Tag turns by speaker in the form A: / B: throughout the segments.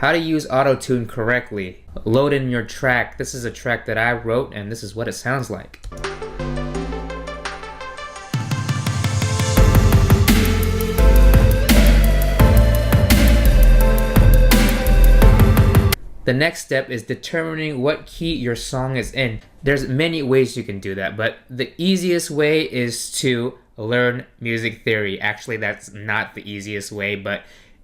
A: How to use Autotune correctly. Load in your track. This is a track that I wrote and this is what it sounds like. The next step is determining what key your song is in. There's many ways you can do that, but the easiest way is to learn music theory. Actually, that's not the easiest way, but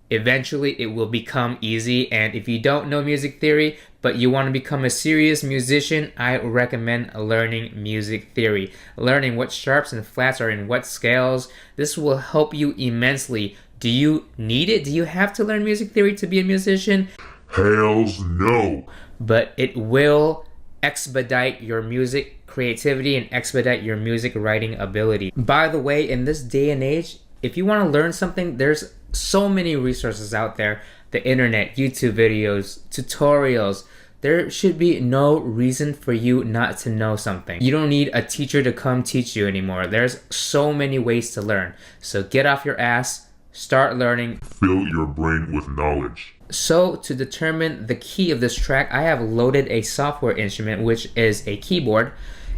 A: eventually it will become easy. And if you don't know music theory, but you want to become a serious musician, I recommend learning music theory. Learning what sharps and flats are in what scales. This will help you immensely. Do you need it? Do you have to learn music theory to be a musician?
B: Hells no.
A: But it will expedite your music creativity and expedite your music writing ability. By the way, in this day and age, if you want to learn something, there's so many resources out there. The internet, YouTube videos, tutorials. There should be no reason for you not to know something. You don't need a teacher to come teach you anymore. There's so many ways to learn. So get off your ass, start learning.
B: Fill your brain with knowledge.
A: So to determine the key of this track, I have loaded a software instrument, which is a keyboard,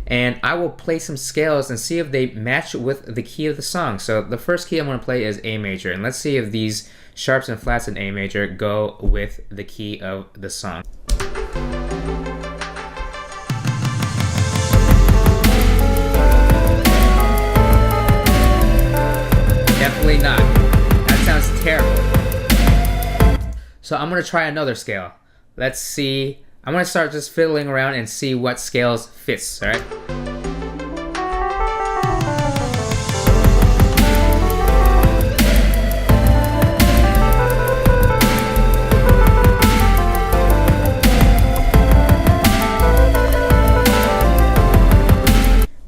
A: and I will play some scales and see if they match with the key of the song. So the first key I'm going to play is A major, and let's see if these sharps and flats in A major go with the key of the song. Definitely not. That sounds terrible. So I'm going to try another scale. Let's see. I'm going to start just fiddling around and see what scales fits, all right?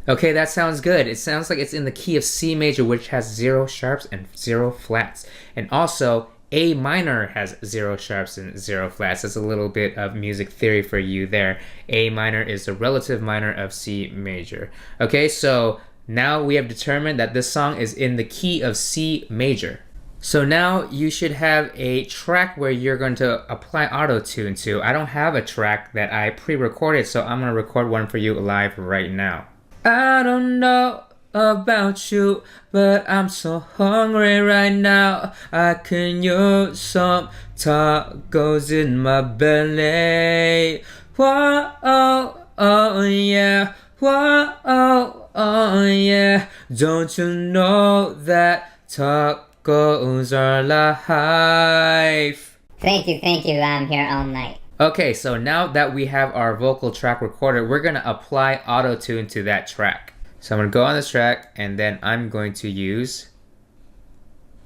A: Okay, that sounds good. It sounds like it's in the key of C major, which has 0 sharps and 0 flats. And also, A minor has 0 sharps and 0 flats. That's a little bit of music theory for you there. A minor is the relative minor of C major. Okay, so now we have determined that this song is in the key of C major. So now you should have a track where you're going to apply Autotune to. I don't have a track that I pre-recorded, so I'm going to record one for you live right now. I don't know about you, but I'm so hungry right now. I can use some tacos in my belly. Whoa, oh, oh yeah. Whoa, oh, oh yeah. Don't you know that tacos are life?
C: Thank you, I'm here all night.
A: Okay, so now that we have our vocal track recorded, we're going to apply Autotune to that track. So I'm going to go on this track, and then I'm going to use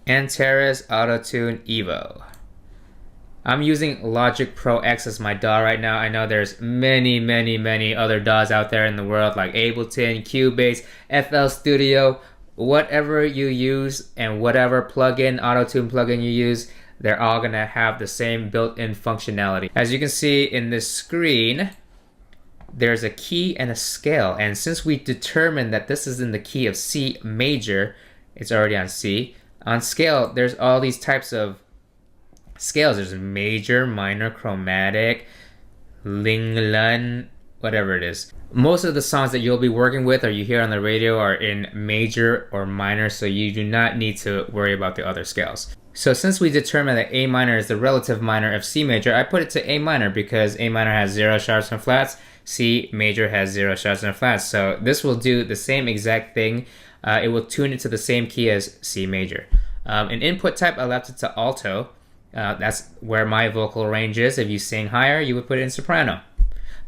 A: Antares Autotune Evo. I'm using Logic Pro X as my DAW right now. I know there's many other DAWs out there in the world, like Ableton, Cubase, FL Studio, whatever you use and whatever plugin, Autotune plugin you use, they're all going to have the same built-in functionality. As you can see in this screen, there's a key and a scale, and since we determined that this is in the key of C major, it's already on C. On scale, there's all these types of scales. There's major, minor, chromatic, ling lun, whatever it is. Most of the songs that you'll be working with or you hear on the radio are in major or minor, so you do not need to worry about the other scales. So since we determined that A minor is the relative minor of C major, I put it to A minor because A minor has 0 sharps and flats, C major has 0 sharps and flats. So this will do the same exact thing. It will tune it to the same key as C major. In input type, I left it to alto. That's where my vocal range is. If you sing higher, you would put it in soprano.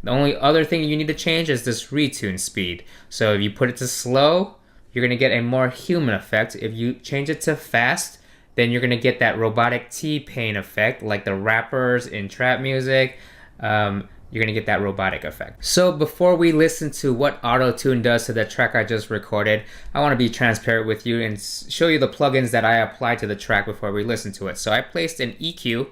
A: The only other thing you need to change is this retune speed. So if you put it to slow, you're going to get a more human effect. If you change it to fast, then you're going to get that robotic T-Pain effect, like the rappers in trap music. You're going to get that robotic effect. So before we listen to what Autotune does to the track I just recorded, I want to be transparent with you and show you the plugins that I applied to the track before we listen to it. So I placed an EQ.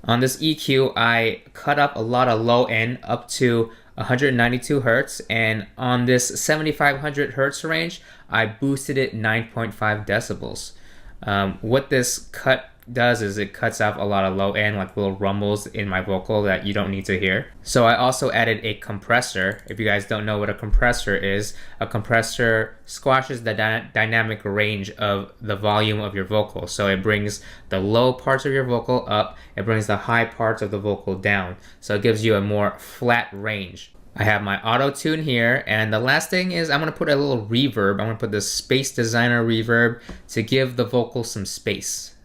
A: On this EQ, I cut up a lot of low end up to 192 Hertz, and on this 7500 Hertz range, I boosted it 9.5 decibels. What this cut does is it cuts off a lot of low end, like little rumbles in my vocal that you don't need to hear. So I also added a compressor. If you guys don't know what a compressor is, a compressor squashes the dynamic range of the volume of your vocal. So it brings the low parts of your vocal up, it brings the high parts of the vocal down. So it gives you a more flat range. I have my auto tune here, and the last thing is I'm gonna put a little reverb. I'm gonna put the Space Designer reverb to give the vocal some space.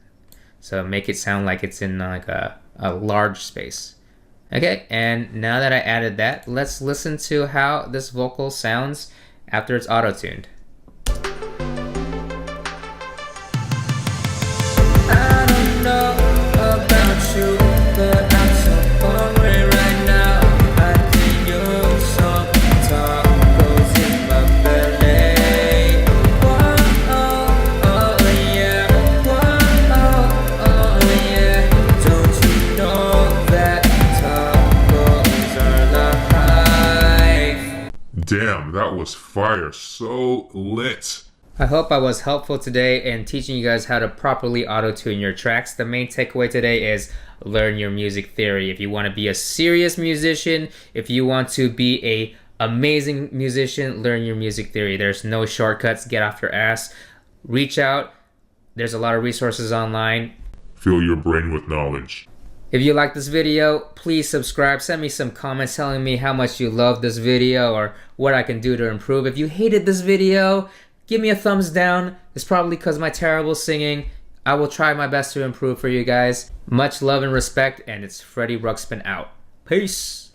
A: So make it sound like it's in like a large space. Okay, and now that I added that, let's listen to how this vocal sounds after it's auto-tuned. I don't know about you, but I'm so hungry right now. I think you're some tacos in my belly. Whoa, oh yeah. Whoa, oh yeah. Don't you know that tacos are life?
B: Damn, that was fire. So lit.
A: I hope I was helpful today in teaching you guys how to properly auto-tune your tracks. The main takeaway today is learn your music theory. If you want to be a serious musician, if you want to be a amazing musician, learn your music theory. There's no shortcuts. Get off your ass. Reach out. There's a lot of resources online.
B: Fill your brain with knowledge.
A: If you like this video, please subscribe. Send me some comments telling me how much you love this video or what I can do to improve. If you hated this video, give me a thumbs down. It's probably because of my terrible singing. I will try my best to improve for you guys. Much love and respect, and it's Freddy Ruxpin out. Peace!